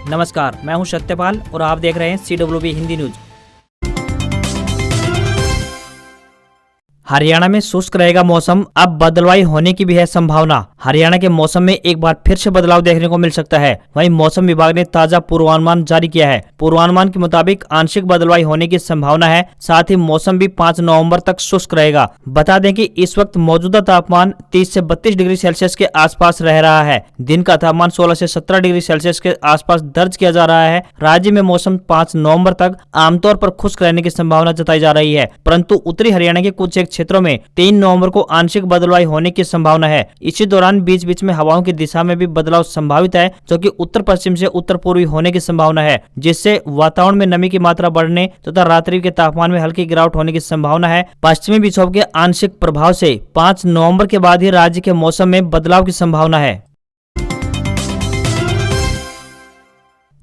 नमस्कार, मैं हूं सत्यपाल और आप देख रहे हैं CWB हिंदी न्यूज। हरियाणा में शुष्क रहेगा मौसम, अब बदलवाई होने की भी है संभावना। हरियाणा के मौसम में एक बार फिर से बदलाव देखने को मिल सकता है। वहीं मौसम विभाग ने ताजा पूर्वानुमान जारी किया है। पूर्वानुमान के मुताबिक आंशिक बदलवाई होने की संभावना है। साथ ही मौसम भी 5 नवंबर तक शुष्क रहेगा। बता दें कि इस वक्त मौजूदा तापमान 30 से 32 डिग्री सेल्सियस के आसपास रह रहा है। दिन का तापमान 16 से 17 डिग्री सेल्सियस के आसपास दर्ज किया जा रहा है। राज्य में मौसम 5 नवंबर तक आमतौर पर खुश्क रहने की संभावना जताई जा रही है, परंतु उत्तरी हरियाणा के कुछ एक क्षेत्रों में 3 नवंबर को आंशिक बदलवाई होने की संभावना है। इसी दौरान बीच बीच में हवाओं की दिशा में भी बदलाव संभावित है, जो कि उत्तर पश्चिम से उत्तर पूर्वी होने की संभावना है, जिससे वातावरण में नमी की मात्रा बढ़ने तथा रात्रि के तापमान में हल्की गिरावट होने की संभावना है। पश्चिमी विक्षोभ के आंशिक प्रभाव से 5 नवंबर के बाद ही राज्य के मौसम में बदलाव की संभावना है।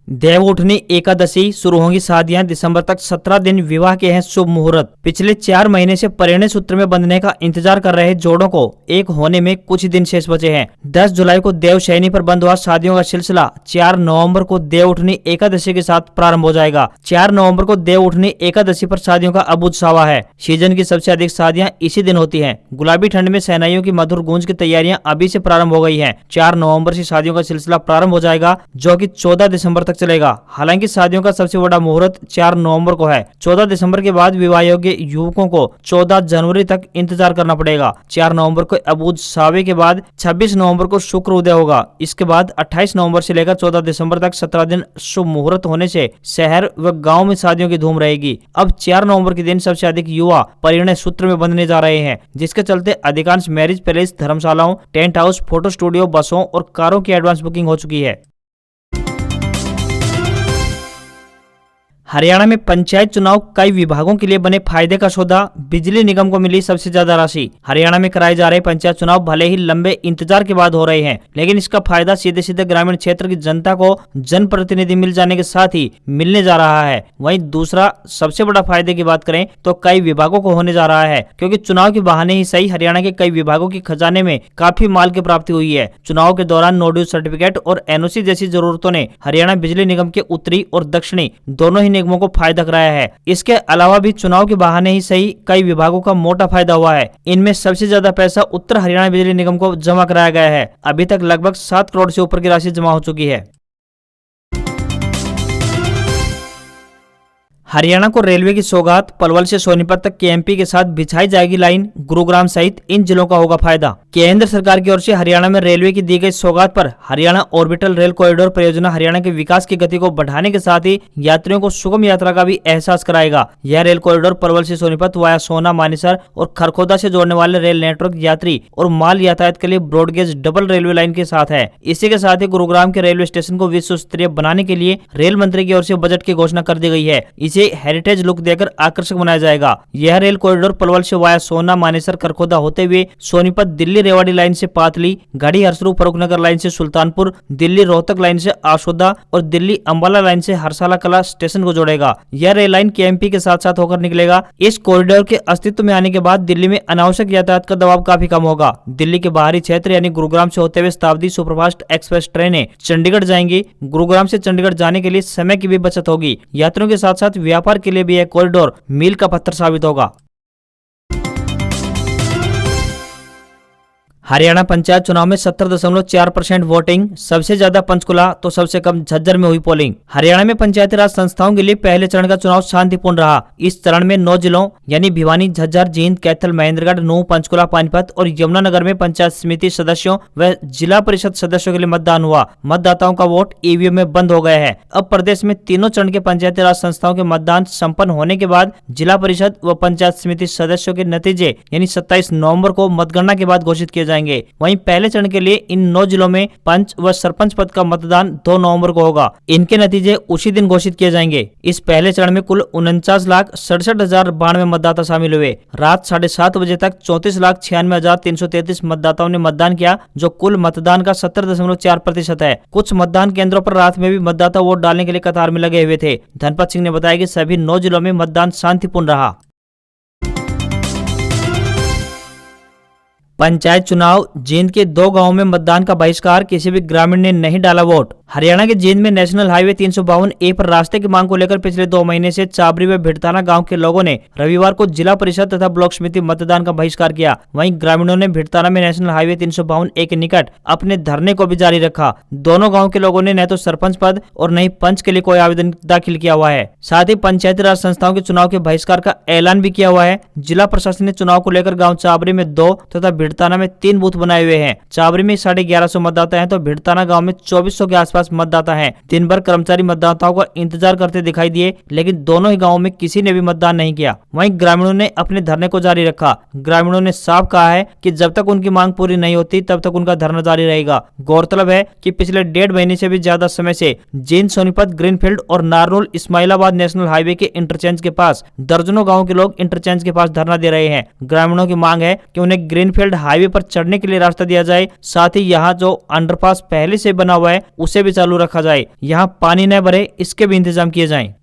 देवउठनी एकादशी शुरू होंगी शादियां, दिसंबर तक 17 दिन विवाह के हैं शुभ मुहूर्त। पिछले 4 महीने से परिणय सूत्र में बंधने का इंतजार कर रहे जोड़ों को एक होने में कुछ दिन शेष बचे हैं। 10 जुलाई को देवशयनी पर बंद हुआ शादियों का सिलसिला 4 नवंबर को देवउठनी एकादशी के साथ प्रारंभ हो जाएगा। 4 नवंबर को देवउठनी एकादशी पर शादियों का अबूझ सावा है। सीजन की सबसे अधिक शादियां इसी दिन होती हैं। गुलाबी ठंड में शहनाइयों की मधुर गूंज की तैयारियां अभी से प्रारंभ हो गई हैं। 4 नवंबर से शादियों का सिलसिला प्रारंभ हो जाएगा, जो कि 14 दिसंबर तक चलेगा। हालांकि शादियों का सबसे बड़ा मुहूर्त 4 नवंबर को है। 14 दिसंबर के बाद विवाह योग्य युवकों को 14 जनवरी तक इंतजार करना पड़ेगा। 4 नवंबर को अबूझ सावे के बाद 26 नवंबर को शुक्र उदय होगा। इसके बाद 28 नवंबर से लेकर 14 दिसंबर तक 17 दिन शुभ मुहूर्त होने से शहर व गाँव में शादियों की धूम रहेगी। अब 4 नवंबर के दिन सबसे अधिक युवा परिणय सूत्र में बंधने जा रहे हैं, जिसके चलते अधिकांश मैरिज पैलेस, धर्मशालाओं, टेंट हाउस, फोटो स्टूडियो, बसों और कारों की एडवांस बुकिंग हो चुकी है। हरियाणा में पंचायत चुनाव कई विभागों के लिए बने फायदे का सौदा, बिजली निगम को मिली सबसे ज्यादा राशि। हरियाणा में कराए जा रहे पंचायत चुनाव भले ही लंबे इंतजार के बाद हो रहे हैं, लेकिन इसका फायदा सीधे सीधे ग्रामीण क्षेत्र की जनता को जनप्रतिनिधि मिल जाने के साथ ही मिलने जा रहा है। वहीं दूसरा सबसे बड़ा फायदे की बात करें तो कई विभागों को होने जा रहा है, क्योंकि चुनाव के बहाने ही सही हरियाणा के कई विभागों के खजाने में काफी माल की प्राप्ति हुई है। चुनाव के दौरान नो ड्यूज सर्टिफिकेट और NOC जैसी जरूरतों ने हरियाणा बिजली निगम के उत्तरी और दक्षिणी दोनों ही निगमों को फायदा कराया है। इसके अलावा भी चुनाव के बहाने ही सही कई विभागों का मोटा फायदा हुआ है। इनमें सबसे ज्यादा पैसा उत्तर हरियाणा बिजली निगम को जमा कराया गया है। अभी तक लगभग 7 करोड़ से ऊपर की राशि जमा हो चुकी है। हरियाणा को रेलवे की सौगात, पलवल से सोनीपत तक KMP के साथ बिछाई जाएगी लाइन। गुरुग्राम सहित इन जिलों का होगा फायदा। केंद्र सरकार की ओर से हरियाणा में रेलवे की दी गई सौगात पर हरियाणा ऑर्बिटल रेल कॉरिडोर परियोजना हरियाणा के विकास की गति को बढ़ाने के साथ ही यात्रियों को सुगम यात्रा का भी एहसास कराएगा। यह रेल कॉरिडोर पलवल से सोनीपत वाया सोना, मानेसर और खरखोदा से जोड़ने वाले रेल नेटवर्क यात्री और माल यातायात के लिए ब्रॉडगेज डबल रेलवे लाइन के साथ है। इसी के साथ ही गुरुग्राम के रेलवे स्टेशन को विश्व स्तरीय बनाने के लिए रेल मंत्री की ओर से बजट की घोषणा कर दी गई है। इसे हेरिटेज लुक देकर आकर्षक बनाया जाएगा। यह रेल कॉरिडोर पलवल से वाया सोना, मानेसर, खरखोदा होते हुए सोनीपत दिल्ली रेवाड़ी लाइन से पातली, घड़ी हरसरू फरुखनगर लाइन से सुल्तानपुर, दिल्ली रोहतक लाइन से आशोदा और दिल्ली अंबाला लाइन से हरसाला कला स्टेशन को जोड़ेगा। यह रेल लाइन KMP के साथ साथ होकर निकलेगा। इस कॉरिडोर के अस्तित्व में आने के बाद दिल्ली में अनावश्यक यातायात का दबाव काफी कम होगा। दिल्ली के बाहरी क्षेत्र यानी गुरुग्राम से होते हुए शताब्दी सुपरफास्ट एक्सप्रेस ट्रेनें चंडीगढ़ जाएंगी। गुरुग्राम से चंडीगढ़ जाने के लिए समय की भी बचत होगी। यात्रियों के साथ साथ व्यापार के लिए भी यह कॉरिडोर मील का पत्थर साबित होगा। हरियाणा पंचायत चुनाव में 70.4% वोटिंग, सबसे ज्यादा पंचकुला तो सबसे कम झज्जर में हुई पोलिंग। हरियाणा में पंचायती राज संस्थाओं के लिए पहले चरण का चुनाव शांतिपूर्ण रहा। इस चरण में 9 जिलों यानी भिवानी, झज्जर, जींद, कैथल, महेंद्रगढ़, नूंह, पंचकुला, पानीपत और यमुनानगर में पंचायत समिति सदस्यों व जिला परिषद सदस्यों के लिए मतदान हुआ। मतदाताओं का वोट EVM में बंद हो गया है। अब प्रदेश में तीनों चरण के पंचायती राज संस्थाओं के मतदान संपन्न होने के बाद जिला परिषद व पंचायत समिति सदस्यों के नतीजे यानी 27 नवंबर को मतगणना के बाद घोषित किए जाएंगे। वहीं पहले चरण के लिए इन 9 जिलों में पंच व सरपंच पद का मतदान 2 नवंबर को होगा। इनके नतीजे उसी दिन घोषित किए जाएंगे। इस पहले चरण में कुल 49,67,092 मतदाता शामिल हुए। रात 7:30 बजे तक 34,96,333 मतदाताओं ने मतदान किया, जो कुल मतदान का 70.4% है। कुछ मतदान केंद्रों पर रात में भी मतदाता वोट डालने के लिए कतार में लगे हुए थे। धनपत सिंह ने बताया कि सभी 9 जिलों में मतदान शांतिपूर्ण रहा। पंचायत चुनाव, जींद के 2 गांवों में मतदान का बहिष्कार, किसी भी ग्रामीण ने नहीं डाला वोट। हरियाणा के जींद में नेशनल हाईवे 352A पर रास्ते की मांग को लेकर पिछले 2 महीने से चाबरी व भिड़ताना गांव के लोगों ने रविवार को जिला परिषद तथा ब्लॉक समिति मतदान का बहिष्कार किया। वहीं ग्रामीणों ने भिड़ताना में नेशनल हाईवे 352A के निकट अपने धरने को भी जारी रखा। दोनों गाँव के लोगों ने न तो सरपंच पद और न ही पंच के लिए कोई आवेदन दाखिल किया हुआ है। साथ ही पंचायती राज संस्थाओं के चुनाव के बहिष्कार का ऐलान भी किया हुआ है। जिला प्रशासन ने चुनाव को लेकर गाँव चाबरी में 2 तथा भिड़ताना में 3 बूथ बनाए हुए हैं। चाबरी में 1150 मतदाता हैं तो भिड़ताना गांव में 2400 के आसपास मतदाता हैं। दिन भर कर्मचारी मतदाताओं का इंतजार करते दिखाई दिए, लेकिन दोनों ही गांवों में किसी ने भी मतदान नहीं किया। वहीं ग्रामीणों ने अपने धरने को जारी रखा। ग्रामीणों ने साफ कहा है कि जब तक उनकी मांग पूरी नहीं होती तब तक उनका धरना जारी रहेगा। गौरतलब है कि पिछले 1.5 महीने से भी ज्यादा समय से जींद, सोनीपत, ग्रीनफील्ड और नारनौल इस्माइलाबाद नेशनल हाईवे के इंटरचेंज के पास दर्जनों गाँव के लोग इंटरचेंज के पास धरना दे रहे हैं। ग्रामीणों की मांग है कि उन्हें ग्रीनफील्ड हाईवे पर चढ़ने के लिए रास्ता दिया जाए। साथ ही यहाँ जो अंडरपास पहले से बना हुआ है उसे भी चालू रखा जाए। यहाँ पानी न भरे, इसके भी इंतजाम किए जाएं।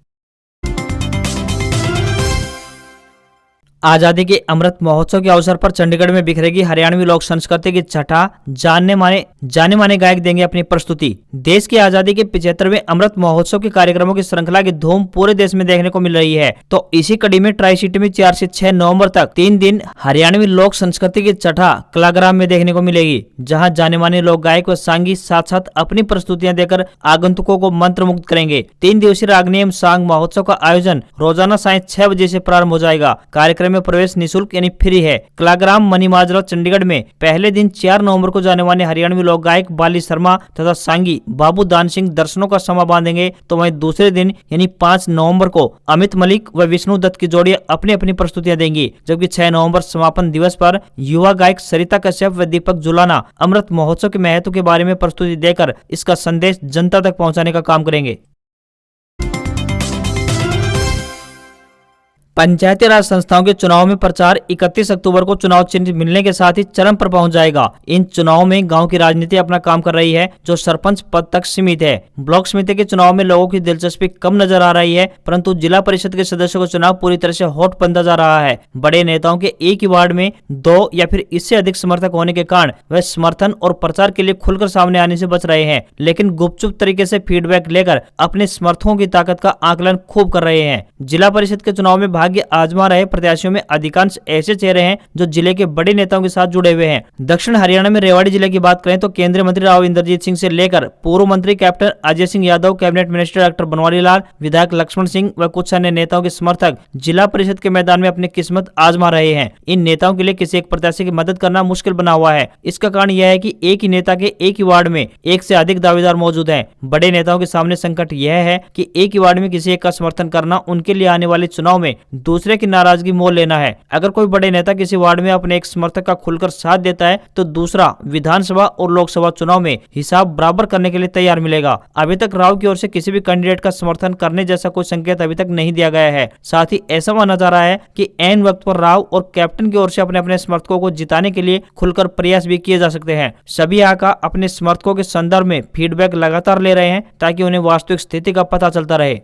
आजादी के अमृत महोत्सव के अवसर पर चंडीगढ़ में बिखरेगी हरियाणवी लोक संस्कृति की छठा। जाने माने गायक देंगे अपनी प्रस्तुति। देश की आजादी के 75वें अमृत महोत्सव के कार्यक्रमों की श्रृंखला की धूम पूरे देश में देखने को मिल रही है। तो इसी कड़ी में ट्राई सिटी में 4 से 6 नवंबर तक 3 दिन हरियाणवी लोक संस्कृति की छठा कलाग्राम में देखने को मिलेगी, जहाँ जाने माने लोक गायक व सांगी साथ साथ अपनी प्रस्तुतियां देकर आगंतुकों को मंत्रमुग्ध करेंगे। 3 दिवसीय रागनी एवं सांग महोत्सव का आयोजन रोजाना सायं 6 बजे से प्रारंभ हो जाएगा। कार्यक्रम में प्रवेश निःशुल्क यानी फ्री है। कलाग्राम मनीमाजरा चंडीगढ़ में पहले दिन 4 नवंबर को जाने माने हरियाणवी लोक गायक बाली शर्मा तथा सांगी बाबू दान सिंह दर्शनों का समा बांधेंगे। तो वहीं दूसरे दिन यानी 5 नवंबर को अमित मलिक व विष्णु दत्त की जोड़ी अपनी अपनी प्रस्तुतियां देंगी। जबकि 6 नवंबर समापन दिवस पर युवा गायक सरिता कश्यप व दीपक जुलाना अमृत महोत्सव के महत्व के बारे में प्रस्तुति देकर इसका संदेश जनता तक पहुंचाने का काम करेंगे। पंचायती राज संस्थाओं के चुनाव में प्रचार 31 अक्टूबर को चुनाव चिन्ह मिलने के साथ ही चरम पर पहुंच जाएगा। इन चुनावों में गांव की राजनीति अपना काम कर रही है, जो सरपंच पद तक सीमित है। ब्लॉक समिति के चुनाव में लोगों की दिलचस्पी कम नजर आ रही है, परंतु जिला परिषद के सदस्यों का चुनाव पूरी तरह से हॉट बनता जा रहा है। बड़े नेताओं के एक ही वार्ड में 2 या फिर इससे अधिक समर्थक होने के कारण वह समर्थन और प्रचार के लिए खुलकर सामने आने से बच रहे हैं, लेकिन गुपचुप तरीके से फीडबैक लेकर अपने समर्थकों की ताकत का आकलन खूब कर रहे हैं। जिला परिषद के चुनाव में आजमा रहे प्रत्याशियों में अधिकांश ऐसे चेहरे हैं जो जिले के बड़े नेताओं के साथ जुड़े हुए हैं। दक्षिण हरियाणा में रेवाड़ी जिले की बात करें तो केंद्रीय मंत्री राव इंद्रजीत सिंह से लेकर पूर्व मंत्री captain Ajay Singh Yadav, cabinet minister doctor Banwari Lal, विधायक लक्ष्मण सिंह व कुछ अन्य नेताओं के समर्थक जिला परिषद के मैदान में अपनी किस्मत आजमा रहे हैं। इन नेताओं के लिए किसी एक प्रत्याशी की मदद करना मुश्किल बना हुआ है। इसका कारण यह है कि एक ही नेता के एक ही वार्ड में एक से अधिक दावेदार मौजूद हैं। बड़े नेताओं के सामने संकट यह है कि एक ही वार्ड में किसी एक का समर्थन करना उनके लिए आने वाले चुनाव में दूसरे की नाराजगी मोल लेना है। अगर कोई बड़े नेता किसी वार्ड में अपने एक समर्थक का खुलकर साथ देता है तो दूसरा विधानसभा और लोकसभा चुनाव में हिसाब बराबर करने के लिए तैयार मिलेगा। अभी तक राव की ओर से किसी भी कैंडिडेट का समर्थन करने जैसा कोई संकेत अभी तक नहीं दिया गया है। साथ ही ऐसा माना जा रहा है कि ऐन वक्त पर राव और कैप्टन की ओर से अपने अपने समर्थकों को जिताने के लिए खुलकर प्रयास भी किए जा सकते हैं। सभी आका अपने समर्थकों के संदर्भ में फीडबैक लगातार ले रहे हैं ताकि उन्हें वास्तविक स्थिति का पता चलता रहे।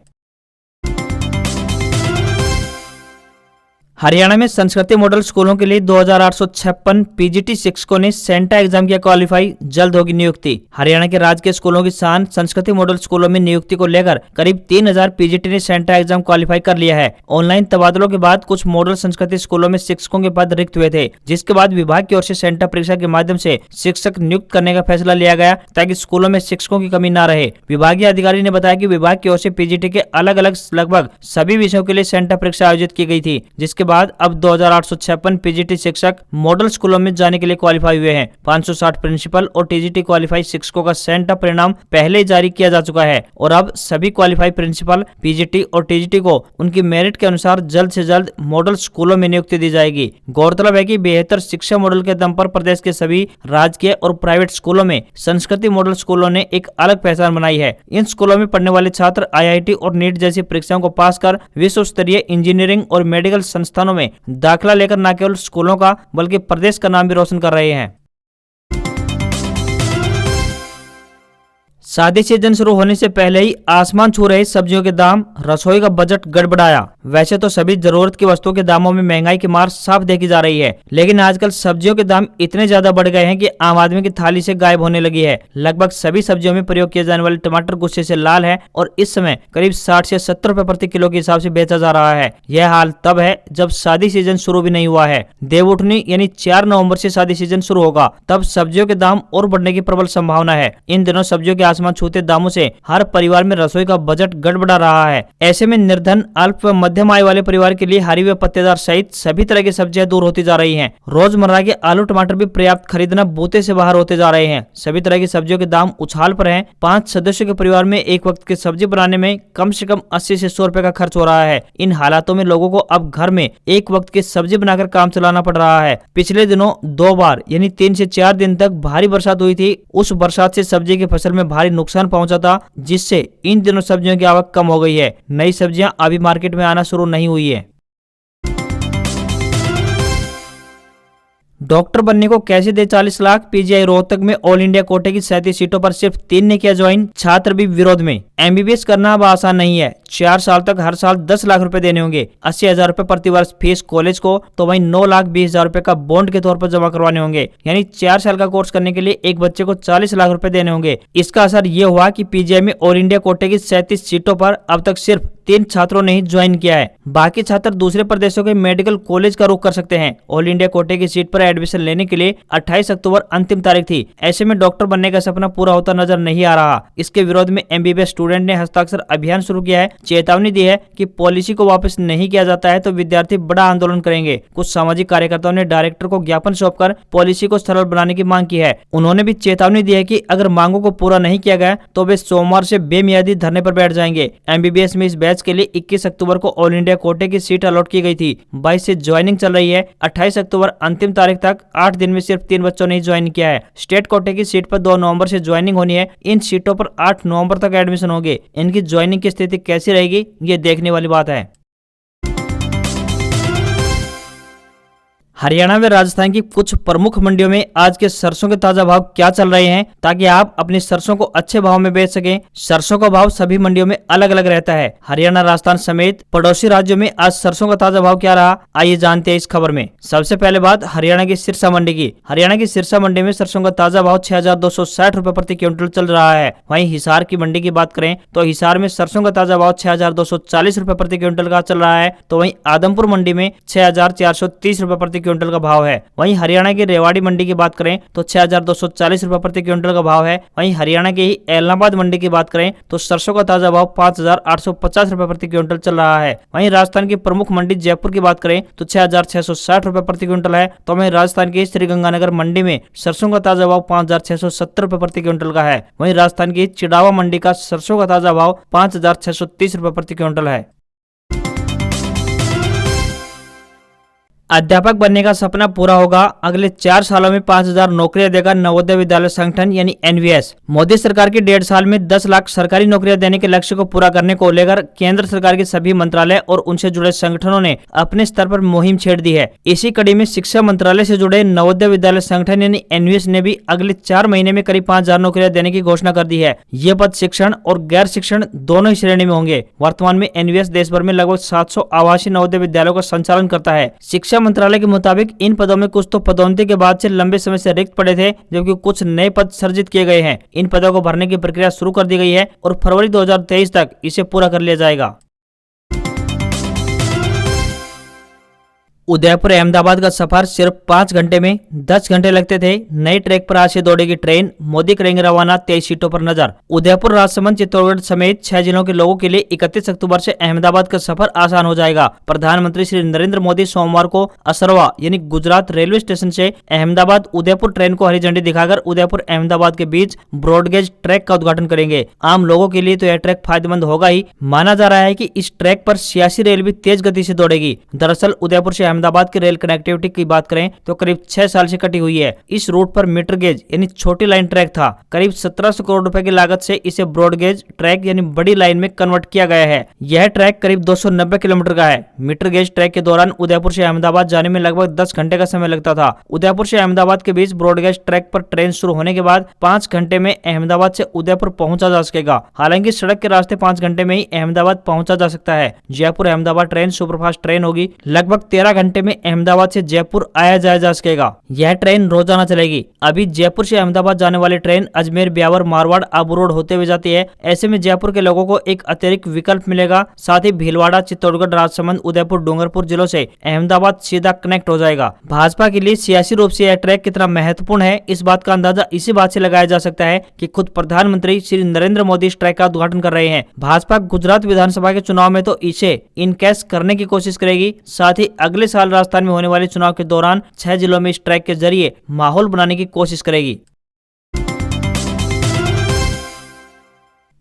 हरियाणा में संस्कृति मॉडल स्कूलों के लिए 2856 पीजीटी शिक्षकों ने सेंटा एग्जाम किया क्वालिफाई, जल्द होगी नियुक्ति। हरियाणा के राजकीय स्कूलों की शान संस्कृति मॉडल स्कूलों में नियुक्ति को लेकर करीब 3000 पीजीटी ने सेंटा एग्जाम क्वालिफाई कर लिया है। ऑनलाइन तबादलों के बाद कुछ मॉडल संस्कृति स्कूलों में शिक्षकों के पद रिक्त हुए थे, जिसके बाद विभाग की ओर से सेंटा परीक्षा के माध्यम से शिक्षक नियुक्त करने का फैसला लिया गया ताकि स्कूलों में शिक्षकों की कमी न रहे। विभागीय अधिकारी ने बताया कि विभाग की ओर से पीजीटी के अलग अलग लगभग सभी विषयों के लिए सेंटा परीक्षा आयोजित की गई थी, जिसके बाद अब 2856 पीजीटी शिक्षक मॉडल स्कूलों में जाने के लिए क्वालिफाई हुए हैं। 560 प्रिंसिपल और टीजीटी क्वालिफाई शिक्षकों का सेंटा परिणाम पहले ही जारी किया जा चुका है और अब सभी क्वालिफाई प्रिंसिपल, पीजीटी और टीजीटी को उनकी मेरिट के अनुसार जल्द से जल्द मॉडल स्कूलों में नियुक्ति दी जाएगी। गौरतलब है कि बेहतर शिक्षा मॉडल के दम पर प्रदेश के सभी राजकीय और प्राइवेट स्कूलों में संस्कृति मॉडल स्कूलों ने एक अलग पहचान बनाई है। इन स्कूलों में पढ़ने वाले छात्र आईआईटी और नीट जैसी परीक्षाओं को पास कर विश्व स्तरीय इंजीनियरिंग और मेडिकल संस्थानों में दाखिला लेकर न केवल स्कूलों का बल्कि प्रदेश का नाम भी रोशन कर रहे हैं। शादी सीजन शुरू होने से पहले ही आसमान छू रहे सब्जियों के दाम, रसोई का बजट गड़बड़ाया। वैसे तो सभी जरूरत की वस्तुओं के दामों में महंगाई की मार साफ देखी जा रही है, लेकिन आजकल सब्जियों के दाम इतने ज्यादा बढ़ गए हैं कि आम आदमी की थाली से गायब होने लगी है। लगभग सभी सब्जियों में प्रयोग किए जाने वाले टमाटर गुस्से से लाल है और इस समय करीब 60 से 70 रुपए प्रति किलो के हिसाब से बेचा जा रहा है। यह हाल तब है जब शादी सीजन शुरू भी नहीं हुआ है। देवउठनी यानी 4 नवंबर से शादी सीजन शुरू होगा, तब सब्जियों के दाम और बढ़ने की प्रबल संभावना है। इन दिनों सब्जियों के आसमान छूते दामों से हर परिवार में रसोई का बजट गड़बड़ा रहा है। ऐसे में निर्धन, अल्प व मध्यम आय वाले परिवार के लिए हरी व पत्तेदार सहित सभी तरह की सब्जियां दूर होती जा रही हैं। रोजमर्रा के आलू टमाटर भी पर्याप्त खरीदना बूते से बाहर होते जा रहे हैं। सभी तरह की सब्जियों के दाम उछाल पर हैं। 5 सदस्यों के परिवार में एक वक्त की सब्जी बनाने में कम से कम 80 से 100 रुपए का खर्च हो रहा है। इन हालातों में लोगों को अब घर में एक वक्त की सब्जी बनाकर काम चलाना पड़ रहा है। पिछले दिनों 2 बार यानी 3 से 4 दिन तक भारी बरसात हुई थी। उस बरसात से सब्जी की फसल में भारी नुकसान पहुंचा था, जिससे इन दिनों सब्जियों की आवक कम हो गई है। नई सब्जियां अभी मार्केट में आना शुरू नहीं हुई है। डॉक्टर बनने को कैसे दे 40 लाख। पीजीआई रोहतक में ऑल इंडिया कोटे की 37 सीटों पर सिर्फ 3 ने किया ज्वाइन, छात्र भी विरोध में। एमबीबीएस करना अब आसान नहीं है। 4 साल तक हर साल 10 लाख रुपए देने होंगे। 80,000 रुपए प्रति वर्ष फीस कॉलेज को, तो वहीं 9,20,000 रुपए का बॉन्ड के तौर पर जमा करवाने होंगे। यानी 4 साल का कोर्स करने के लिए एक बच्चे को 40 लाख रुपए देने होंगे। इसका असर ये हुआ कि पीजीआई में ऑल इंडिया कोटे की 37 सीटों पर अब तक सिर्फ 3 छात्रों ने ही ज्वाइन किया है। बाकी छात्र दूसरे प्रदेशों के मेडिकल कॉलेज का रुख कर सकते हैं। ऑल इंडिया कोटे की सीट पर एडमिशन लेने के लिए 28 अक्टूबर अंतिम तारीख थी। ऐसे में डॉक्टर बनने का सपना पूरा होता नजर नहीं आ रहा। इसके विरोध में एमबीबीएस स्टूडेंट ने हस्ताक्षर अभियान शुरू किया है। चेतावनी दी है कि पॉलिसी को वापस नहीं किया जाता है तो विद्यार्थी बड़ा आंदोलन करेंगे। कुछ सामाजिक कार्यकर्ताओं ने डायरेक्टर को ज्ञापन सौंपकर पॉलिसी को सरल बनाने की मांग की है। उन्होंने भी चेतावनी दी है कि अगर मांगों को पूरा नहीं किया गया तो वे सोमवार से बेमियादी धरने पर बैठ जाएंगे। एमबीबीएस में इस बैच के लिए 21 अक्टूबर को ऑल इंडिया कोटे की सीट अलॉट की गई थी। 22 से ज्वाइनिंग चल रही है। 28 अक्टूबर अंतिम तारीख तक 8 दिन में सिर्फ 3 बच्चों ने ज्वाइन किया है। स्टेट कोटे की सीट पर 2 नवंबर से ज्वाइनिंग होनी है। इन सीटों पर 8 नवंबर तक एडमिशन होंगे। इनकी ज्वाइनिंग की स्थिति कैसी रहेगी, ये देखने वाली बात है। हरियाणा व राजस्थान की कुछ प्रमुख मंडियों में आज के सरसों के ताजा भाव क्या चल रहे हैं, ताकि आप अपनी सरसों को अच्छे भाव में बेच सकें। सरसों का भाव सभी मंडियों में अलग अलग रहता है। हरियाणा, राजस्थान समेत पड़ोसी राज्यों में आज सरसों का ताजा भाव क्या रहा, आइए जानते हैं इस खबर में। सबसे पहले बात हरियाणा की सिरसा मंडी की। हरियाणा की सिरसा मंडी में सरसों का ताजा भाव 6,260 रुपए प्रति क्विंटल चल रहा है। वहीं हिसार की मंडी की बात करें तो हिसार में सरसों का ताजा भाव 6,240 रुपए प्रति क्विंटल का चल रहा है। तो वहीं आदमपुर मंडी में 6,430 रुपए प्रति क्विंटल का भाव है। वहीं हरियाणा की रेवाड़ी मंडी की बात करें तो 6,240 रुपए प्रति क्विंटल का भाव है। वहीं हरियाणा की ही एलनाबाद मंडी की बात करें तो सरसों का ताजा भाव 5,850 रुपए प्रति क्विंटल चल रहा है। वहीं राजस्थान की प्रमुख मंडी जयपुर की बात करें तो 6,660 रुपए प्रति क्विंटल है। तो वहीं राजस्थान की श्रीगंगानगर मंडी में सरसों का ताजा भाव 5,670 रुपए प्रति क्विंटल का है। वहीं राजस्थान की चिड़ावा मंडी का सरसों का ताजा भाव 5,630 रुपए प्रति क्विंटल है। अध्यापक बनने का सपना पूरा होगा। अगले 4 सालों में 5,000 नौकरियां देगा नवोदय विद्यालय संगठन यानी एनवीएस। मोदी सरकार की 1.5 साल में 10 लाख सरकारी नौकरियां देने के लक्ष्य को पूरा करने को लेकर केंद्र सरकार के सभी मंत्रालय और उनसे जुड़े संगठनों ने अपने स्तर पर मुहिम छेड़ दी है। इसी कड़ी में शिक्षा मंत्रालय से जुड़े नवोदय विद्यालय संगठन यानी एनवीएस ने भी अगले 4 महीने में करीब 5,000 नौकरियां देने की घोषणा कर दी है। ये पद शिक्षण और गैर शिक्षण दोनों ही श्रेणी में होंगे। वर्तमान में एनवीएस देश भर में लगभग 700 आवासीय नवोदय विद्यालयों का संचालन करता है। शिक्षा मंत्रालय के मुताबिक इन पदों में कुछ तो पदोन्नति के बाद से लंबे समय से रिक्त पड़े थे, जबकि कुछ नए पद सृजित किए गए हैं। इन पदों को भरने की प्रक्रिया शुरू कर दी गई है और फरवरी 2023 तक इसे पूरा कर लिया जाएगा। उदयपुर अहमदाबाद का सफर सिर्फ 5 घंटे में 10 घंटे लगते थे। नई ट्रैक पर आज से दौड़ेगी ट्रेन। मोदी करेंगे रवाना 23 सीटों पर नजर। उदयपुर, राजसमंद, चित्तौड़गढ़ समेत 6 जिलों के लोगों के लिए 31 अक्टूबर से अहमदाबाद का सफर आसान हो जाएगा। प्रधानमंत्री श्री नरेंद्र मोदी सोमवार को असरवा यानी गुजरात रेलवे स्टेशन से अहमदाबाद उदयपुर ट्रेन को हरी झंडी दिखाकर उदयपुर अहमदाबाद के बीच ब्रॉडगेज ट्रैक का उद्घाटन करेंगे। आम लोगों के लिए तो यह ट्रैक फायदेमंद होगा ही। माना जा रहा है कि इस ट्रैक पर 86 रेल भी तेज गति से दौड़ेगी। दरअसल उदयपुर से अहमदाबाद की रेल कनेक्टिविटी की बात करें तो करीब 6 साल से कटी हुई है। इस रूट पर मीटर गेज यानी छोटी लाइन ट्रैक था। करीब 1700 करोड़ रुपए की लागत से इसे ब्रॉड गेज ट्रैक यानी बड़ी लाइन में कन्वर्ट किया गया है। यह ट्रैक करीब 290 किलोमीटर का है। मीटर गेज ट्रैक के दौरान उदयपुर से अहमदाबाद जाने में लगभग 10 घंटे का समय लगता था। उदयपुर से अहमदाबाद के बीच ब्रॉड गेज ट्रैक पर ट्रेन शुरू होने के बाद 5 घंटे में अहमदाबाद से उदयपुर पहुंचा जा सकेगा। हालांकि सड़क के रास्ते 5 घंटे में ही अहमदाबाद पहुंचा जा सकता है। Jaipur Ahmedabad train superfast train होगी। लगभग 13 घंटे में अहमदाबाद से जयपुर आया जाया जा सकेगा। यह ट्रेन रोजाना चलेगी। अभी जयपुर से अहमदाबाद जाने वाली ट्रेन अजमेर, ब्यावर, मारवाड़, आबू रोड होते हुए जाती है। ऐसे में जयपुर के लोगों को एक अतिरिक्त विकल्प मिलेगा। साथ ही भीलवाड़ा, चित्तौड़गढ़, राजसमंद, उदयपुर, डूंगरपुर जिलों से अहमदाबाद सीधा कनेक्ट हो जाएगा। भाजपा के लिए सियासी रूप से यह ट्रैक कितना महत्वपूर्ण है, इस बात का अंदाजा इसी बात से लगाया जा सकता है कि खुद प्रधानमंत्री श्री नरेंद्र मोदी इस ट्रैक का उद्घाटन कर रहे हैं। भाजपा गुजरात विधानसभा के चुनाव में तो इसे इनकैश करने की कोशिश करेगी। साथ ही अगले साल राजस्थान में होने वाले चुनाव के दौरान 6 जिलों में इस ट्रैक के जरिए माहौल बनाने की कोशिश करेगी।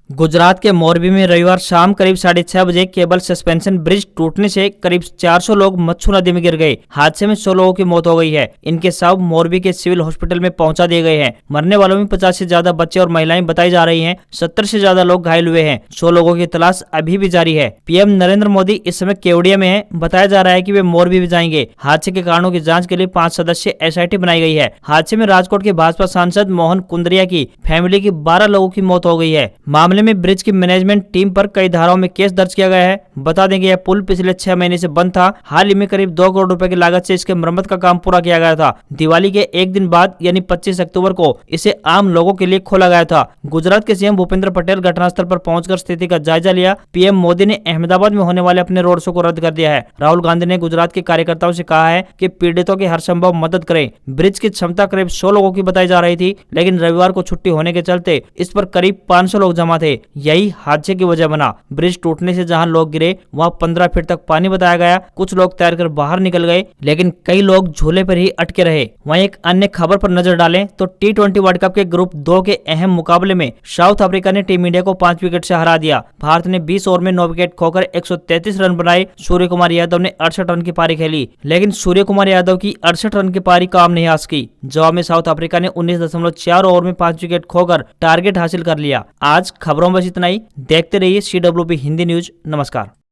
गुजरात के मोरबी में रविवार शाम करीब 6:30 बजे केबल सस्पेंशन ब्रिज टूटने से करीब 400 लोग मच्छू नदी में गिर गए। हादसे में 100 लोगों की मौत हो गई है। इनके शव मोरबी के सिविल हॉस्पिटल में पहुंचा दिए गए हैं। मरने वालों में 50 से ज्यादा बच्चे और महिलाएं बताई जा रही हैं। 70 से ज्यादा लोग घायल हुए हैं। 100 लोगों की तलाश अभी भी जारी है। पीएम नरेंद्र मोदी इस समय केवड़िया में है। बताया जा रहा है कि वे मोरबी भी जाएंगे। हादसे के कारणों की जाँच के लिए 5 सदस्यीय SIT बनाई गई है। हादसे में राजकोट के भाजपा सांसद मोहन कुंदरिया की फैमिली की 12 लोगों की मौत हो गई है। मामले में ब्रिज की मैनेजमेंट टीम पर कई धाराओं में केस दर्ज किया गया है। बता दें कि यह पुल पिछले 6 महीने से बंद था। हाल ही में करीब 2 करोड़ रुपए की लागत से इसके मरम्मत का काम पूरा किया गया था। दिवाली के एक दिन बाद यानी 25 अक्टूबर को इसे आम लोगों के लिए खोला गया था। गुजरात के सीएम भूपेंद्र पटेल घटनास्थल पर पहुंचकर स्थिति का जायजा लिया। पीएम मोदी ने अहमदाबाद में होने वाले अपने रोड शो को रद्द कर दिया है। राहुल गांधी ने गुजरात के कार्यकर्ताओं से कहा है कि पीड़ितों की हर संभव मदद करें। ब्रिज की क्षमता करीब 100 लोगों की बताई जा रही थी, लेकिन रविवार को छुट्टी होने के चलते इस पर करीब 500 लोग जमा थे। यही हादसे की वजह बना। ब्रिज टूटने से जहां लोग गिरे वहां 15 फीट तक पानी बताया गया। कुछ लोग तैरकर बाहर निकल गए, लेकिन कई लोग झूले पर ही अटके रहे। वहीं एक अन्य खबर पर नजर डालें तो T20 वर्ल्ड कप के ग्रुप 2 के अहम मुकाबले में साउथ अफ्रीका ने टीम इंडिया को 5 विकेट से हरा दिया। भारत ने 20 ओवर में 9 विकेट खोकर 133 रन बनाए। सूर्य कुमार यादव ने 68 रन की पारी खेली, लेकिन सूर्य कुमार यादव की 68 रन की पारी काम नहीं आ सकी। जवाब में साउथ अफ्रीका ने 19.4 ओवर में 5 विकेट खोकर टारगेट हासिल कर लिया। आज खबरों में बस इतना ही। देखते रहिए CWB हिंदी न्यूज। नमस्कार।